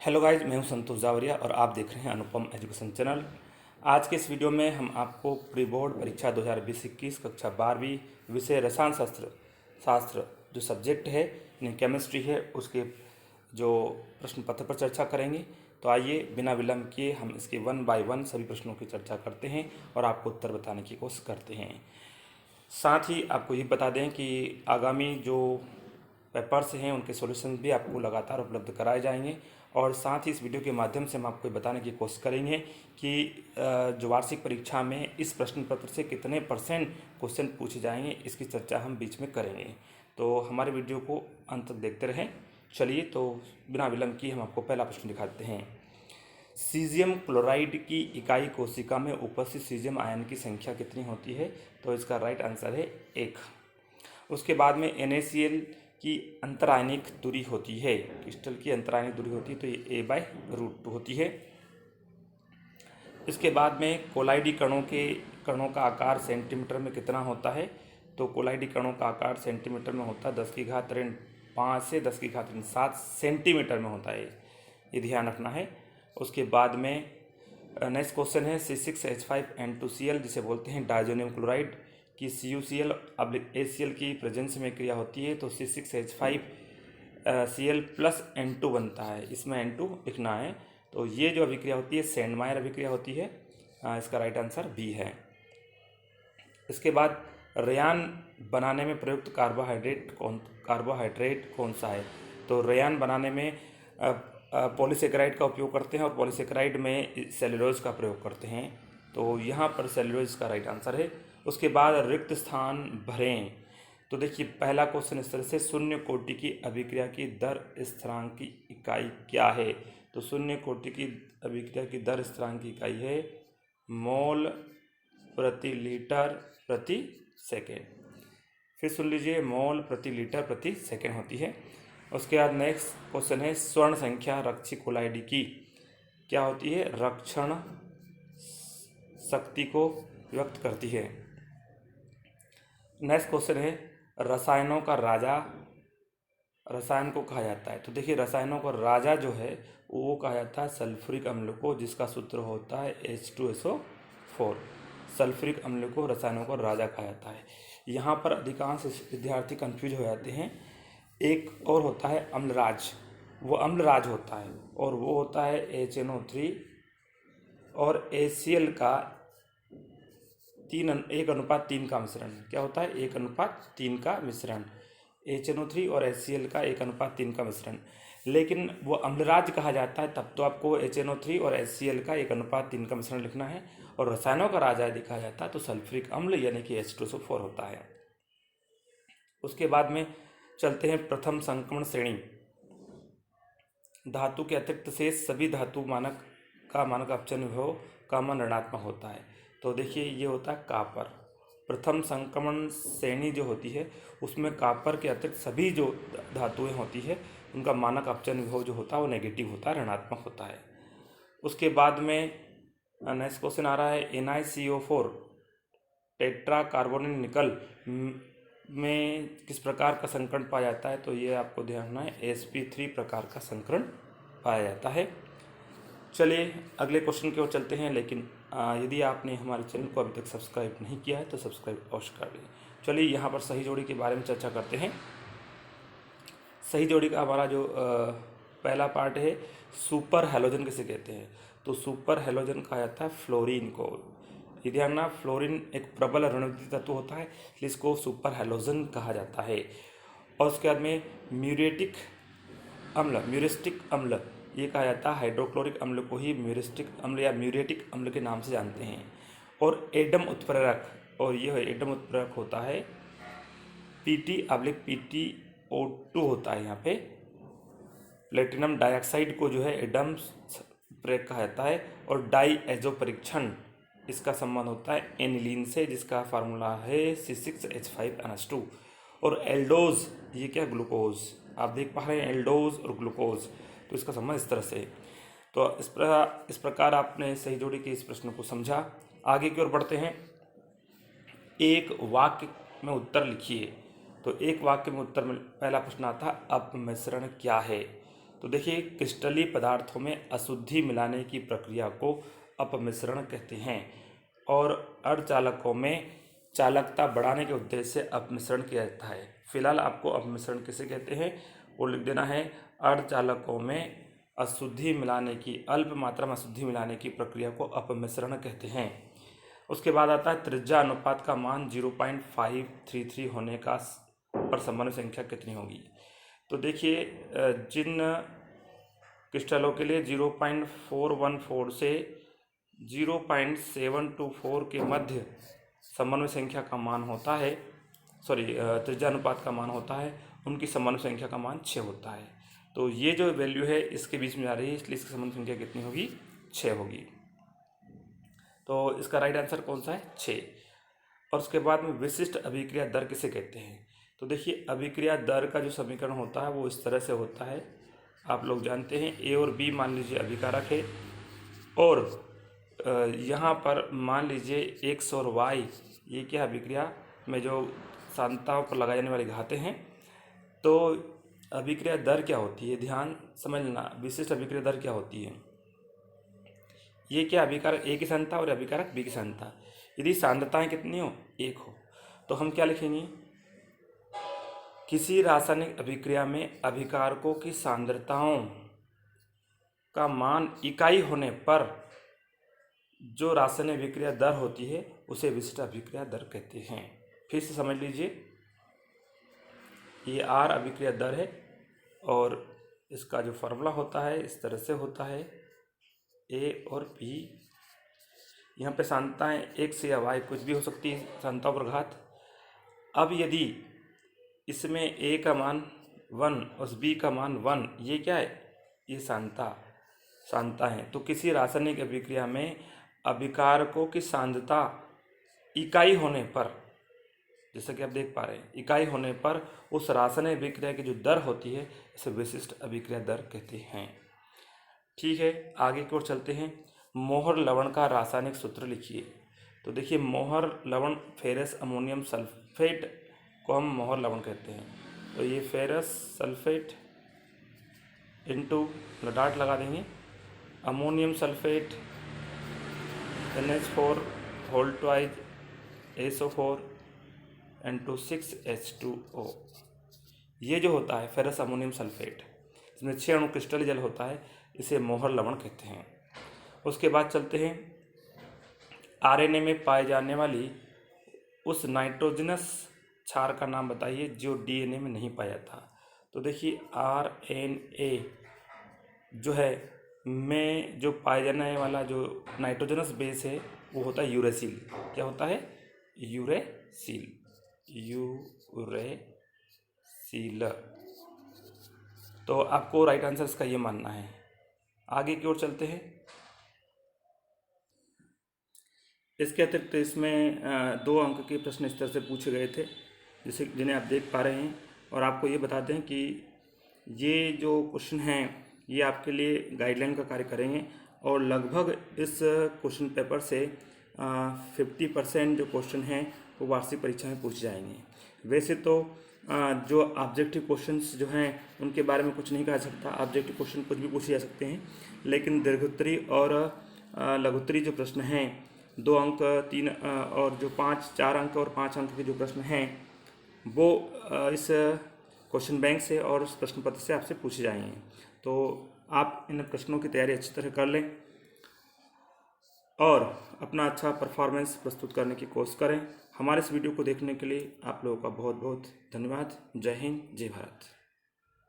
Hello guys, मैं हूं संतोष जावरिया और आप देख रहे हैं अनुपम एजुकेशन चैनल। आज के इस वीडियो में हम आपको प्री बोर्ड परीक्षा 2020-21 कक्षा 12वीं विषय रसायन शास्त्र जो सब्जेक्ट है यानी केमिस्ट्री है उसके जो प्रश्न पत्र पर चर्चा करेंगे। तो आइए बिना विलंब किए हम इसके 1 बाय 1 सभी प्रश्नों की चर्चा करते हैं और आपको उत्तर बताने की कोशिश करते हैं। साथ ही आपको ये बता दें कि आगामी जो पेपर्स हैं उनके सॉल्यूशन भी आपको लगातार उपलब्ध कराए जाएंगे और साथ ही इस वीडियो के माध्यम से हम आपको बताने की कोशिश करेंगे कि जो वार्षिक परीक्षा में इस प्रश्न पत्र से कितने परसेंट क्वेश्चन पूछे जाएंगे इसकी चर्चा हम बीच में करेंगे। तो हमारे वीडियो को अंत तक देखते रहें। चलिए तो बिना विलंब किए हम आपको पहला प्रश्न दिखाते हैं। सीजियम क्लोराइड की इकाई कोशिका में उपस्थित सीजियम आयन की संख्या कितनी होती है? तो इसका राइट आंसर है 1। उसके बाद में NaCl की अंतरायनिक दूरी होती है, क्रिस्टल की अंतरायनिक दूरी होती है तो ये A/√2 होती है। इसके बाद में कोलाइडी कणों का आकार सेंटीमीटर में कितना होता है? तो कोलाइडी कणों का आकार सेंटीमीटर में होता है 10⁵ से 10⁵7 सेंटीमीटर में होता है, ये ध्यान रखना है। उसके बाद में नेक्स्ट क्वेश्चन है C6H5N2Cl जिसे बोलते हैं डायजोनियम क्लोराइड की CuCl ACl की प्रेजेंस में क्रिया होती है तो C6H5Cl प्लस N2 बनता है, इसमें N2 लिखना है। तो ये जो अभिक्रिया होती है सैंडमायर अभिक्रिया होती है, इसका राइट आंसर B है। इसके बाद रेयान बनाने में प्रयुक्त कार्बोहाइड्रेट कौन सा है? तो रेयान बनाने में पॉलीसेकेराइड का उपयोग करते हैं और पॉलीसेकेराइड में सेलुलोज का प्रयोग करते हैं, तो यहाँ पर सेलुलोज का राइट आंसर है। उसके बाद रिक्त स्थान भरें। तो देखिए पहला क्वेश्चन इस तरह से, शून्य कोटि की अभिक्रिया की दर स्थिरांक की इकाई क्या है? तो शून्य कोटि की अभिक्रिया की दर स्थिरांक की इकाई है मोल प्रति लीटर प्रति सेकेंड। फिर सुन लीजिए, मोल प्रति लीटर प्रति सेकेंड होती है। उसके बाद नेक्स्ट क्वेश्चन है, स्वर्ण संख्या रक्षी कोलाइडी की क्या होती है? रक्षण शक्ति को व्यक्त करती है। नेक्स्ट क्वेश्चन है, रसायनों का राजा रसायन को कहा जाता है? तो देखिए रसायनों का राजा जो है वो कहा जाता है सल्फ्यूरिक अम्ल को, जिसका सूत्र होता है H2SO4। सल्फ्यूरिक अम्ल को रसायनों का राजा कहा जाता है। यहाँ पर अधिकांश विद्यार्थी कंफ्यूज हो जाते हैं। एक और होता है अम्लराज, वो अम्लराज होता है और वो होता है HNO3 और ACl का 1:3 का मिश्रण। क्या होता है? 1:3 का मिश्रण, HNO3 और HCl का 1:3 का मिश्रण। लेकिन वो अम्लराज कहा जाता है तब तो आपको HNO3 और HCl का 1:3 का मिश्रण लिखना है, और रसायनों का राजा दिखा जाता है तो सल्फ्यूरिक अम्ल यानी कि H2SO4 होता है। उसके बाद में चलते हैं प्रथम संक्रमण श्रेणी। धातु के अतिरिक्त शेष सभी धातु मानक अपचन विभव का मान ऋणात्मक होता है। तो देखिए ये होता है कापर। प्रथम संक्रमण श्रेणी जो होती है उसमें कापर के अतिरिक्त सभी जो धातुएं होती है उनका मानक अपचन विभव जो होता है वो नेगेटिव होता है, ऋणात्मक होता है। उसके बाद में नेक्स्ट क्वेश्चन आ रहा है, NiCO4 टेट्रा कार्बोनिल निकल में किस प्रकार का संकरण पाया जाता है? तो ये आपको ध्यान रखना है, sp3 प्रकार का संकरण पाया जाता है। चलिए अगले क्वेश्चन की ओर चलते हैं, लेकिन यदि आपने हमारे चैनल को अभी तक सब्सक्राइब नहीं किया है तो सब्सक्राइब अवश्य कर लें। चलिए यहाँ पर सही जोड़ी के बारे में चर्चा करते हैं। सही जोड़ी का हमारा जो पहला पार्ट है, सुपर हैलोजन किसे कहते हैं? तो सुपर हैलोजन कहा जाता है फ्लोरीन को। ये ध्यान रखना, फ्लोरीन एक प्रबल ऋणात्मक तत्व होता है इसलिए इसको सुपर हैलोजन कहा जाता है। और उसके बाद में म्यूरेटिक अम्ल ये कहा जाता है, हाइड्रोक्लोरिक अम्ल को ही म्यूरिस्टिक अम्ल या म्यूरेटिक अम्ल के नाम से जानते हैं। और एडम उत्प्रेरक, और यह एडम उत्प्रेरक होता है PT:PTO2 होता है। यहाँ पे प्लेटिनम डाइऑक्साइड को जो है एडम उत्प्रेरक कहा जाता है। और डाईएजो परीक्षण इसका संबंध होता है एनिलीन से, जिसका फार्मूला है C6H5NH2। और एल्डोज ये क्या? ग्लूकोज। आप देख पा रहे हैं एल्डोज और ग्लूकोज, तो इसका संबंध इस तरह से। तो इस प्रकार आपने सही जोड़ी के इस प्रश्न को समझा। आगे की ओर बढ़ते हैं। एक वाक्य में उत्तर लिखिए। तो एक वाक्य में उत्तर में पहला प्रश्न आता है अपमिश्रण क्या है? तो देखिए, क्रिस्टलीय पदार्थों में अशुद्धि मिलाने की प्रक्रिया को अपमिश्रण कहते हैं और अर्धचालकों में चालकता बढ़ाने के उद्देश्य से अपमिश्रण किया जाता है। फिलहाल आपको अपमिश्रण किसे कहते हैं वो लिख देना है। अर्धचालकों में अशुद्धि मिलाने की, अल्प मात्रा में अशुद्धि मिलाने की प्रक्रिया को अपमिश्रण कहते हैं। उसके बाद आता है त्रिज्या अनुपात का मान 0.533 होने का पर समन्वय संख्या कितनी होगी। तो देखिए, जिन क्रिस्टलों के लिए 0.414 से 0.724 के मध्य समन्वय संख्या का मान होता है, त्रिज्या अनुपात का मान होता है, उनकी समन्वय संख्या का मान 6 होता है। तो ये जो वैल्यू है इसके बीच में आ रही है, इसलिए इसकी समन्वय संख्या कितनी होगी, 6 होगी। तो इसका राइट आंसर कौन सा है, 6। और उसके बाद में विशिष्ट अभिक्रिया दर किसे कहते हैं। तो देखिए, अभिक्रिया दर का जो समीकरण होता है वो इस तरह से होता है, आप लोग जानते हैं। ए और बी मान लीजिए अभिकारक है और यहाँ पर मान लीजिए एक्स और वाई, ये क्या अभिक्रिया में जो सांद्रताओं पर लगाई जाने वाली घातें हैं। तो अभिक्रिया दर क्या होती है, ध्यान समझना। विशिष्ट अभिक्रिया दर क्या होती है, ये क्या, अभिकारक ए की सांद्रता और अभिकारक बी की सांद्रता। यदि सांद्रताएं कितनी हो, 1 हो, तो हम क्या लिखेंगे, किसी रासायनिक अभिक्रिया में अभिकारकों की सांद्रताओं का मान इकाई होने पर जो रासायनिक अभिक्रिया दर होती है उसे विशिष्ट अभिक्रिया दर कहते हैं। फिर से समझ लीजिए, ये आर अभिक्रिया दर है और इसका जो फार्मूला होता है इस तरह से होता है, ए और बी। यहाँ पे सांद्रताएं एक्स या वाई कुछ भी हो सकती है, सांद्रताओं पर घात। अब यदि इसमें ए का मान 1 और बी का मान 1, ये क्या है, ये सांद्रता है। तो किसी रासायनिक अभिक्रिया में अभिकारकों की सांद्रता इकाई होने पर, जैसा कि आप देख पा रहे हैं, इकाई होने पर उस रासायनिक अभिक्रिया की जो दर होती है इसे विशिष्ट अभिक्रिया दर कहते हैं। ठीक है, आगे की ओर चलते हैं। मोहर लवण का रासायनिक सूत्र लिखिए। तो देखिए, मोहर लवण फेरस अमोनियम सल्फेट को हम मोहर लवण कहते हैं। तो ये फेरस सल्फेट इंटू डाट लगा देंगे, ammonium sulphate NH4 whole twice SO4 N2 6H2O। ये जो होता है फेरस अमोनियम सल्फेट, इसमें 6 अणु क्रिस्टल जल होता है, इसे मोहर लवण कहते हैं। उसके बाद चलते हैं, RNA में पाए जाने वाली उस नाइट्रोजनस क्षार का नाम बताइए जो DNA में नहीं पाया था। तो देखिए, RNA जो है में जो पाए जाने वाला जो नाइट्रोजनस बेस है वो होता है यूरेसिल। क्या होता है, यूरेसिल। तो आपको राइट आंसर इसका ये मानना है। आगे की ओर चलते हैं। इसके अतिरिक्त इसमें 2 अंक के प्रश्न इस तरह से पूछे गए थे, जिन्हें आप देख पा रहे हैं। और आपको ये बताते हैं कि ये जो क्वेश्चन हैं ये आपके लिए गाइडलाइन का कार्य करेंगे और लगभग इस क्वेश्चन पेपर से 50% जो क्वेश्चन हैं वो वार्षिक परीक्षा में पूछे जाएंगे। वैसे तो जो ऑब्जेक्टिव क्वेश्चंस जो हैं उनके बारे में कुछ नहीं कहा सकता, ऑब्जेक्टिव क्वेश्चन कुछ भी पूछे जा सकते हैं, लेकिन दीर्घोत्तरी और लघुत्तरी जो प्रश्न हैं 2 अंक 3 और जो 4 अंक और 5 अंक के जो प्रश्न हैं वो इस क्वेश्चन बैंक से और उस प्रश्न पत्र से आपसे पूछे जाएंगे। तो आप इन प्रश्नों की तैयारी अच्छी तरह कर लें और अपना अच्छा परफॉर्मेंस प्रस्तुत करने की कोशिश करें। हमारे इस वीडियो को देखने के लिए आप लोगों का बहुत बहुत धन्यवाद। जय हिंद, जय भारत।